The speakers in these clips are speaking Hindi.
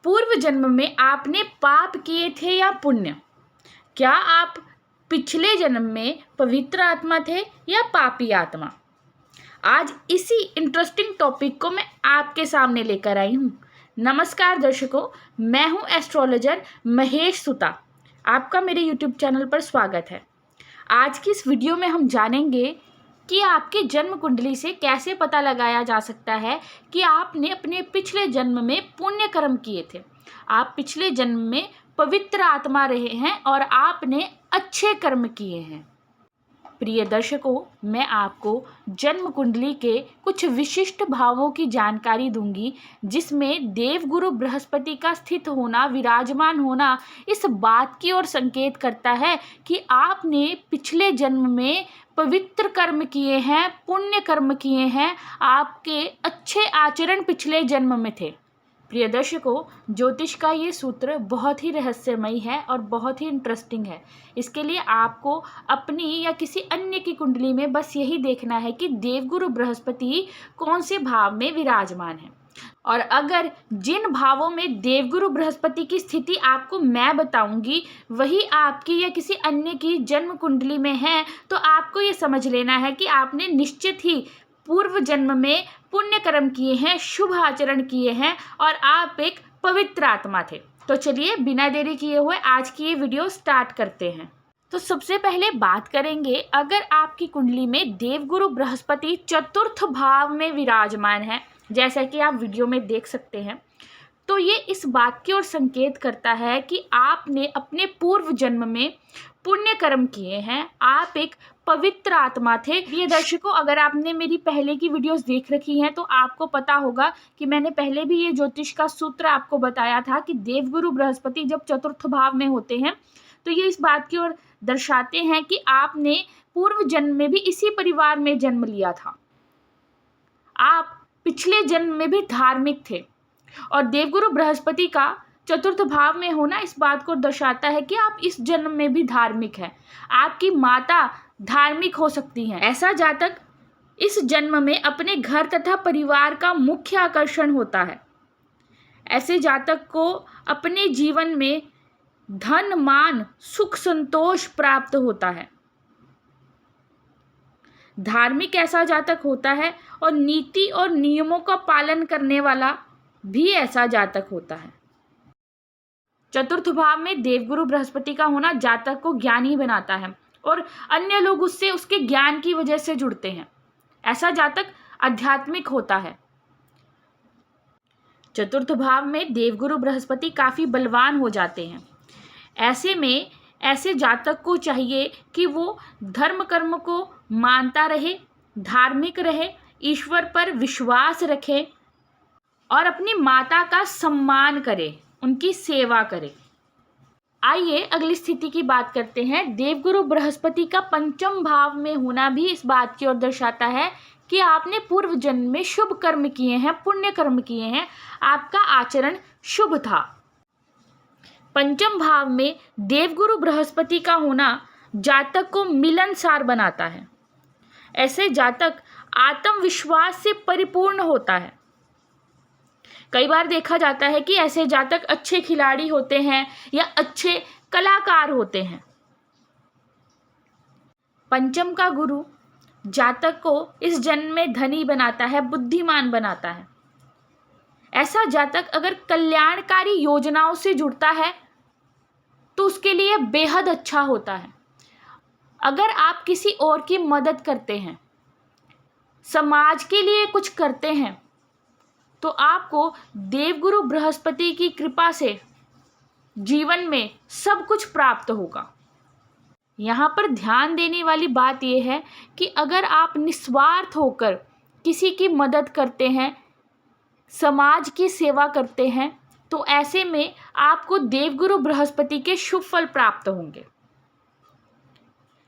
पूर्व जन्म में आपने पाप किए थे या पुण्य? क्या आप पिछले जन्म में पवित्र आत्मा थे या पापी आत्मा? आज इसी इंटरेस्टिंग टॉपिक को मैं आपके सामने लेकर आई हूँ। नमस्कार दर्शकों, मैं हूँ एस्ट्रोलॉजर महेश सुता। आपका मेरे यूट्यूब चैनल पर स्वागत है। आज की इस वीडियो में हम जानेंगे कि आपके जन्म कुंडली से कैसे पता लगाया जा सकता है कि आपने अपने पिछले जन्म में पुण्य कर्म किए थे, आप पिछले जन्म में पवित्र आत्मा रहे हैं और आपने अच्छे कर्म किए हैं। प्रिय दर्शकों, मैं आपको जन्म कुंडली के कुछ विशिष्ट भावों की जानकारी दूंगी, जिसमें देवगुरु बृहस्पति का स्थित होना, विराजमान होना इस बात की ओर संकेत करता है कि आपने पिछले जन्म में पवित्र कर्म किए हैं, पुण्य कर्म किए हैं, आपके अच्छे आचरण पिछले जन्म में थे। प्रिय दर्शकों, ज्योतिष का ये सूत्र बहुत ही रहस्यमयी है और बहुत ही इंटरेस्टिंग है। इसके लिए आपको अपनी या किसी अन्य की कुंडली में बस यही देखना है कि देवगुरु बृहस्पति कौन से भाव में विराजमान है। और अगर जिन भावों में देवगुरु बृहस्पति की स्थिति आपको मैं बताऊंगी वही आपकी या किसी अन्य की जन्म कुंडली में है, तो आपको ये समझ लेना है कि आपने निश्चित ही पूर्व जन्म में पुण्य कर्म किए हैं, शुभ आचरण किए हैं और आप एक पवित्र आत्मा थे। तो चलिए बिना देरी किए हुए आज की ये वीडियो स्टार्ट करते हैं। तो सबसे पहले बात करेंगे, अगर आपकी कुंडली में देवगुरु बृहस्पति चतुर्थ भाव में विराजमान है, जैसा कि आप वीडियो में देख सकते हैं, तो ये इस बात की ओर संकेत करता है कि आपने अपने पूर्व जन्म में पुण्य कर्म किए हैं, आप एक पवित्र आत्मा थे। ये दर्शकों, अगर आपने मेरी पहले की वीडियोस देख रखी हैं तो आपको पता होगा कि मैंने पहले भी ये ज्योतिष का सूत्र आपको बताया था कि देवगुरु बृहस्पति जब चतुर्थ भाव में होते हैं तो ये इस बात की ओर दर्शाते हैं कि आपने पूर्व जन्म में भी इसी परिवार में जन्म लिया था, आप पिछले जन्म में भी धार्मिक थे। और देवगुरु बृहस्पति का चतुर्थ भाव में होना इस बात को दर्शाता है कि आप इस जन्म में भी धार्मिक हैं, आपकी माता धार्मिक हो सकती हैं। ऐसा जातक इस जन्म में अपने घर तथा परिवार का मुख्य आकर्षण होता है। ऐसे जातक को अपने जीवन में धन, मान, सुख, संतोष प्राप्त होता है। धार्मिक ऐसा जातक होता है और नीति और नियमों का पालन करने वाला भी ऐसा जातक होता है। चतुर्थ भाव में देवगुरु बृहस्पति का होना जातक को ज्ञानी बनाता है और अन्य लोग उससे उसके ज्ञान की वजह से जुड़ते हैं। ऐसा जातक आध्यात्मिक होता है। चतुर्थ भाव में देवगुरु बृहस्पति काफी बलवान हो जाते हैं। ऐसे में ऐसे जातक को चाहिए कि वो धर्म कर्म को मानता रहे, धार्मिक रहे, ईश्वर पर विश्वास रखे और अपनी माता का सम्मान करे, उनकी सेवा करे। आइए अगली स्थिति की बात करते हैं। देवगुरु बृहस्पति का पंचम भाव में होना भी इस बात की ओर दर्शाता है कि आपने पूर्व जन्म में शुभ कर्म किए हैं, पुण्य कर्म किए हैं, आपका आचरण शुभ था। पंचम भाव में देवगुरु बृहस्पति का होना जातक को मिलनसार बनाता है। ऐसे जातक आत्मविश्वास से परिपूर्ण होता है। कई बार देखा जाता है कि ऐसे जातक अच्छे खिलाड़ी होते हैं या अच्छे कलाकार होते हैं। पंचम का गुरु जातक को इस जन्म में धनी बनाता है, बुद्धिमान बनाता है। ऐसा जातक अगर कल्याणकारी योजनाओं से जुड़ता है तो उसके लिए बेहद अच्छा होता है। अगर आप किसी और की मदद करते हैं, समाज के लिए कुछ करते हैं, तो आपको देवगुरु बृहस्पति की कृपा से जीवन में सब कुछ प्राप्त होगा। यहाँ पर ध्यान देने वाली बात यह है कि अगर आप निस्वार्थ होकर किसी की मदद करते हैं, समाज की सेवा करते हैं, तो ऐसे में आपको देवगुरु बृहस्पति के शुभ फल प्राप्त होंगे।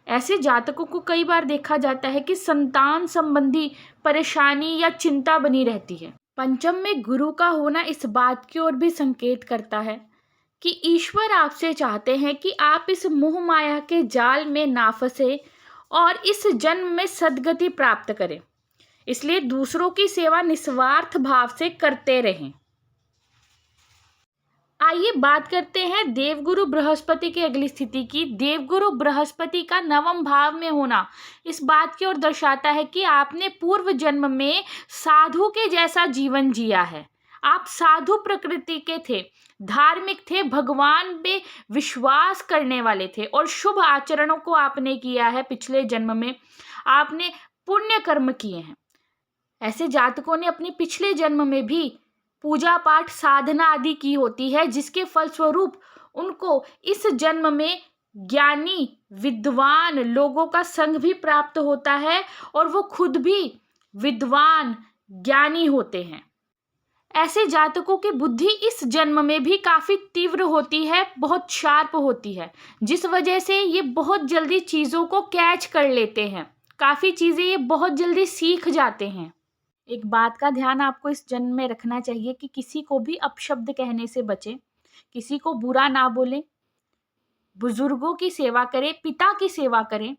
ऐसे जातकों को कई बार देखा जाता है कि संतान संबंधी परेशानी या चिंता बनी रहती है। पंचम में गुरु का होना इस बात की ओर भी संकेत करता है कि ईश्वर आपसे चाहते हैं कि आप इस मोह माया के जाल में ना फंसे और इस जन्म में सद्गति प्राप्त करें। इसलिए दूसरों की सेवा निस्वार्थ भाव से करते रहें। आइए बात करते हैं देवगुरु बृहस्पति की अगली स्थिति की। देवगुरु बृहस्पति का नवम भाव में होना इस बात की ओर दर्शाता है कि आपने पूर्व जन्म में साधु के जैसा जीवन जिया है। आप साधु प्रकृति के थे, धार्मिक थे, भगवान पे विश्वास करने वाले थे और शुभ आचरणों को आपने किया है। पिछले जन्म में आपने पुण्य कर्म किए हैं। ऐसे जातकों ने अपने पिछले जन्म में भी पूजा पाठ साधना आदि की होती है, जिसके फलस्वरूप उनको इस जन्म में ज्ञानी विद्वान लोगों का संग भी प्राप्त होता है और वो खुद भी विद्वान ज्ञानी होते हैं। ऐसे जातकों की बुद्धि इस जन्म में भी काफ़ी तीव्र होती है, बहुत शार्प होती है, जिस वजह से ये बहुत जल्दी चीज़ों को कैच कर लेते हैं। काफ़ी चीज़ें ये बहुत जल्दी सीख जाते हैं। एक बात का ध्यान आपको इस जन्म में रखना चाहिए कि किसी को भी अपशब्द कहने से बचें, किसी को बुरा ना बोलें, बुजुर्गों की सेवा करें, पिता की सेवा करें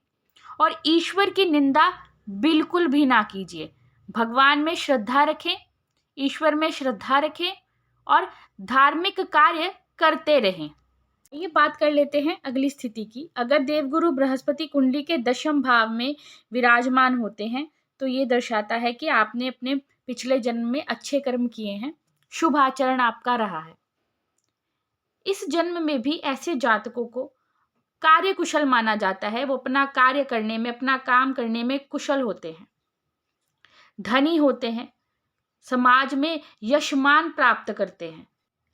और ईश्वर की निंदा बिल्कुल भी ना कीजिए। भगवान में श्रद्धा रखें, ईश्वर में श्रद्धा रखें और धार्मिक कार्य करते रहें। ये बात कर लेते हैं अगली स्थिति की। अगर देवगुरु बृहस्पति कुंडली के दशम भाव में विराजमान होते हैं तो ये दर्शाता है कि आपने अपने पिछले जन्म में अच्छे कर्म किए हैं, शुभ आचरण आपका रहा है। इस जन्म में भी ऐसे जातकों को कार्य कुशल माना जाता है। वो अपना कार्य करने में, अपना काम करने में कुशल होते हैं, धनी होते हैं, समाज में यशमान प्राप्त करते हैं।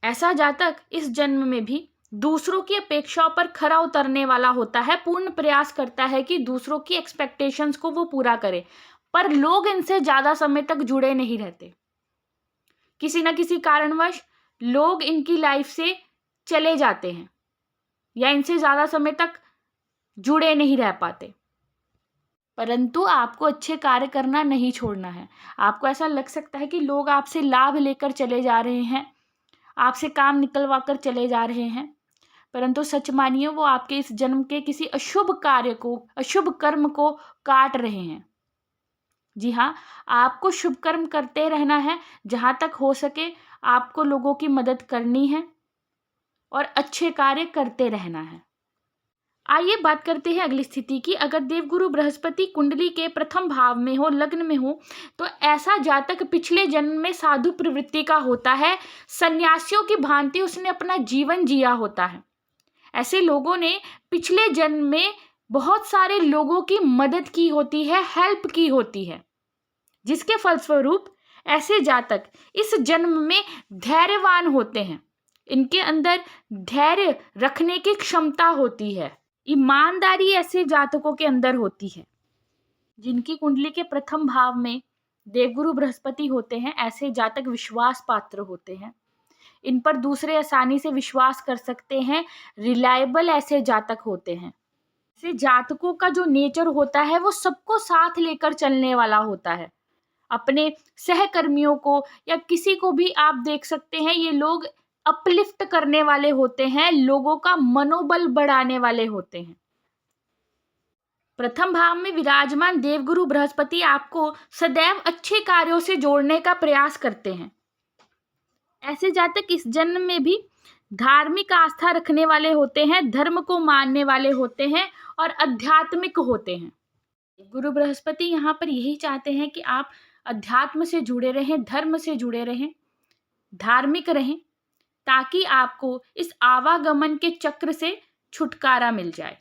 ऐसा जातक इस जन्म में भी दूसरों की अपेक्षाओं पर खरा उतरने वाला होता है, पूर्ण प्रयास करता है कि दूसरों की एक्सपेक्टेशंस को वो पूरा करे, पर लोग इनसे ज़्यादा समय तक जुड़े नहीं रहते। किसी न किसी कारणवश लोग इनकी लाइफ से चले जाते हैं या इनसे ज़्यादा समय तक जुड़े नहीं रह पाते। परंतु आपको अच्छे कार्य करना नहीं छोड़ना है। आपको ऐसा लग सकता है कि लोग आपसे लाभ लेकर चले जा रहे हैं, आपसे काम निकलवा कर चले जा रहे हैं, परंतु सच मानिए वो आपके इस जन्म के किसी अशुभ कार्य को, अशुभ कर्म को काट रहे हैं। जी हाँ, आपको शुभ कर्म करते रहना है। जहाँ तक हो सके आपको लोगों की मदद करनी है और अच्छे कार्य करते रहना है। आइए बात करते हैं अगली स्थिति की। अगर देवगुरु बृहस्पति कुंडली के प्रथम भाव में हो, लग्न में हो, तो ऐसा जातक पिछले जन्म में साधु प्रवृत्ति का होता है। सन्यासियों की भांति उसने अपना जीवन जिया होता है। ऐसे लोगों ने पिछले जन्म में बहुत सारे लोगों की मदद की होती है, हेल्प की होती है, जिसके फलस्वरूप ऐसे जातक इस जन्म में धैर्यवान होते हैं। इनके अंदर धैर्य रखने की क्षमता होती है, ईमानदारी ऐसे जातकों के अंदर होती है। जिनकी कुंडली के प्रथम भाव में देवगुरु बृहस्पति होते हैं, ऐसे जातक विश्वास पात्र होते हैं। इन पर दूसरे आसानी से विश्वास कर सकते हैं, रिलायबल ऐसे जातक होते हैं। ऐसे जातकों का जो नेचर होता है वो सबको साथ लेकर चलने वाला होता है। अपने सहकर्मियों को या किसी को भी आप देख सकते हैं, ये लोग अपलिफ्ट करने वाले होते हैं, लोगों का मनोबल बढ़ाने वाले होते हैं। प्रथम भाव में विराजमान देवगुरु बृहस्पति आपको सदैव अच्छे कार्यों से जोड़ने का प्रयास करते हैं। ऐसे जातक इस जन्म में भी धार्मिक आस्था रखने वाले होते हैं, धर्म को मानने वाले होते हैं और आध्यात्मिक होते हैं। गुरु बृहस्पति यहाँ पर यही चाहते हैं कि आप अध्यात्म से जुड़े रहें, धर्म से जुड़े रहें, धार्मिक रहें, ताकि आपको इस आवागमन के चक्र से छुटकारा मिल जाए।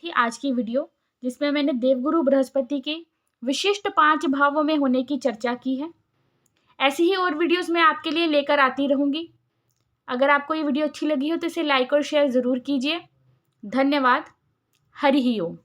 थी आज की वीडियो, जिसमें मैंने देवगुरु बृहस्पति के विशिष्ट 5 भावों में होने की चर्चा की है। ऐसी ही और वीडियोस मैं आपके लिए लेकर आती रहूँगी। अगर आपको ये वीडियो अच्छी लगी हो तो इसे लाइक और शेयर ज़रूर कीजिए। धन्यवाद। हरि ही ओम।